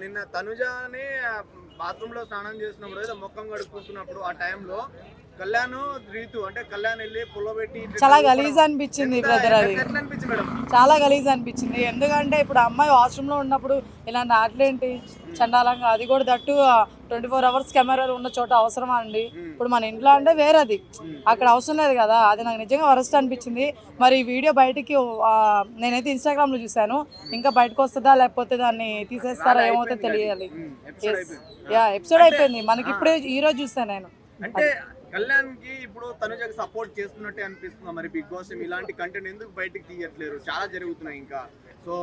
నిన్న తనుజని బాత్రూమ్ లో స్నానం చేసినప్పుడు ఏదో మొక్కం కడుక్కుంటున్నప్పుడు ఆ టైంలో కళ్యాణ్ రీతు అంటే కళ్యాణ్ వెళ్ళి పుల్లబెట్టి చాలా గలీజ్ అనిపించింది బ్రదర్. అది ఎట్లా అనిపించింది మేడం? చాలా గలీజ్ అనిపించింది. ఎందుకంటే ఇప్పుడు అమ్మాయి వాష్రూమ్ లో ఉన్నప్పుడు ఇలా నాట్లేంటి చండాలంగా, అది కూడా తట్టు 24 hours కెమెరాలు ఉన్న చోట అవసరమా అండి? ఇప్పుడు మన ఇంట్లో అంటే వేరేది, అక్కడ అవసరం లేదు కదా. అది నాకు నిజంగా వరస్ట్ అనిపించింది. మరి ఈ వీడియో బయటికి నేనైతే ఇన్స్టాగ్రామ్ లో చూసాను, ఇంకా బయటకు వస్తుందా లేకపోతే దాన్ని తీసేస్తారా ఏమవుతుందో తెలియాలి. ఎపిసోడ్ అయిపోయింది మనకి, ఇప్పుడే ఈ రోజు చూసాను నేను. అంటే కళ్యాణ్ కి ఇప్పుడు తనుజకి సపోర్ట్ చేస్తున్నట్టే అనిపిస్తుందా మరి బిగ్ బాస్? ఇలాంటి కంటెంట్ ఎందుకు బయటకు తీయట్లేరు? చాలా జరుగుతున్నాయి ఇంకా. సో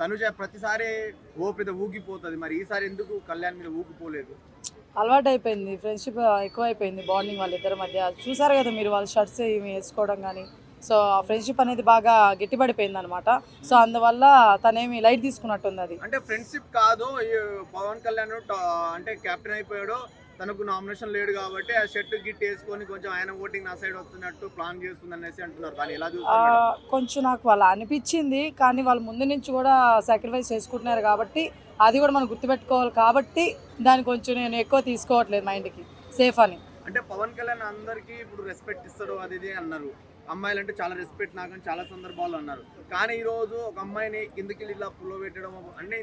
తనుజ ప్రతిసారి పెద్ద ఊగిపోతుంది, మరి ఈసారి ఎందుకు కళ్యాణ్ మీద ఊగిపోలేదు? అలవాటు అయిపోయింది, ఫ్రెండ్షిప్ ఎక్కువైపోయింది, బాండింగ్ వాళ్ళిద్దరి మధ్య. చూసారు కదా మీరు వాళ్ళ షర్ట్స్ ఇవి వేసుకోవడం కానీ. సో ఆ ఫ్రెండ్షిప్ అనేది బాగా గట్టిపడిపోయింది అనమాట. సో అందువల్ల తనేమి లైట్ తీసుకున్నట్టుంది. అది అంటే ఫ్రెండ్షిప్ కాదు, పవన్ కళ్యాణ్ అంటే కెప్టెన్ అయిపోయాడు, తనకు నామినేషన్ లేడు కాబట్టి ఆ షర్ట్ గిట్ వేసుకొని కొంచెం ఆయన ఓటింగ్ నా సైడ్ వస్తున్నట్టు ప్లాన్ చేస్తుంది అనేసి అంటున్నారు. కానీ ఎలా చూస్తారు? కొంచెం నాకు అలా అనిపించింది, కానీ వాళ్ళు ముందు నుంచి కూడా సాక్రిఫైస్ చేసుకుంటున్నారు కాబట్టి అది కూడా మనం గుర్తుపెట్టుకోవాలి. కాబట్టి దాన్ని కొంచెం నేను ఎక్కువ తీసుకోవట్లేదు మైండ్కి, సేఫ్ అని. అంటే పవన్ కళ్యాణ్ అందరికీ ఇప్పుడు రెస్పెక్ట్ ఇస్తాడు అది ఇది అన్నారు, అమ్మాయిలు అంటే చాలా రెస్పెక్ట్ నాకు చాలా సందర్భాలు అన్నారు. కానీ ఈ రోజు ఒక అమ్మాయిని కిందకి ఇలా పుల్లో పెట్టడం అంటే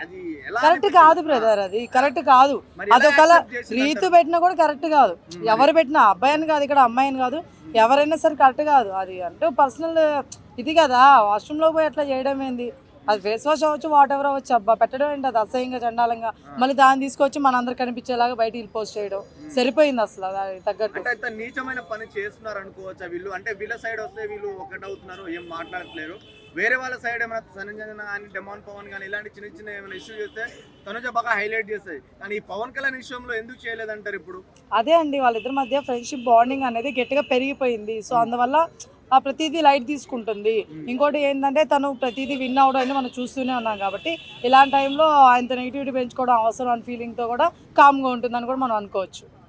అది ఎలా? కరెక్ట్ కాదు బ్రదర్, అది కరెక్ట్ కాదు. అదొకలా రీతు పెట్టినా కూడా కరెక్ట్ కాదు. ఎవరు పెట్టినా, అబ్బాయి అని కాదు ఇక్కడ, అమ్మాయి అని కాదు, ఎవరైనా సరే కరెక్ట్ కాదు. అది అంటే పర్సనల్ ఇది కదా. వాష్రూమ్ లో పోయి అట్లా చేయడం ఏంది? అది ఫేస్ వాష్ అవ్వచ్చు, వాట్ ఎవర్ అవ్వచ్చు. అబ్బా పెట్టడం ఏంటి అది అసహ్యంగా చండాలంగా. మళ్ళీ దాన్ని తీసుకొచ్చి మనందరు కనిపించేలాగా బయట పోస్ట్ చేయడం సరిపోయింది అసలు. అది తగ్గట్టు అంటే నీచమైన పని చేస్తున్నారు అనుకోవచ్చా వీళ్ళు? అంటే వీళ్ళ సైడ్ వస్తే వీళ్ళు ఒకటవుతున్నారు, ఏం మాట్లాడట్లేరు. వేరే వాళ్ళ సైడ్ ఏమైనా సనంజన కానీ డెమాన్ పవన్ కానీ ఇలాంటి చిన్న చిన్న ఏమైనా ఇష్యూ చేస్తే తనుజ బాగా హైలైట్ చేస్తుంది. కానీ ఈ పవన్ కళ్యాణ్ విషయంలో ఎందుకు చేయలేదంటారు ఇప్పుడు? అదే అండి, వాళ్ళిద్దరి మధ్య ఫ్రెండ్షిప్ బాండింగ్ అనేది గట్టిగా పెరిగిపోయింది. సో అందువల్ల ఆ ప్రతిదీ లైట్ తీసుకుంటుంది. ఇంకోటి ఏంటంటే తను ప్రతిదీ విన్ అవడం అని మనం చూస్తూనే ఉన్నాం కాబట్టి ఇలాంటి టైంలో ఆయనతో నెగిటివిటీ పెంచుకోవడం అవసరం అని ఫీలింగ్తో కూడా కామ్గా ఉంటుందని కూడా మనం అనుకోవచ్చు.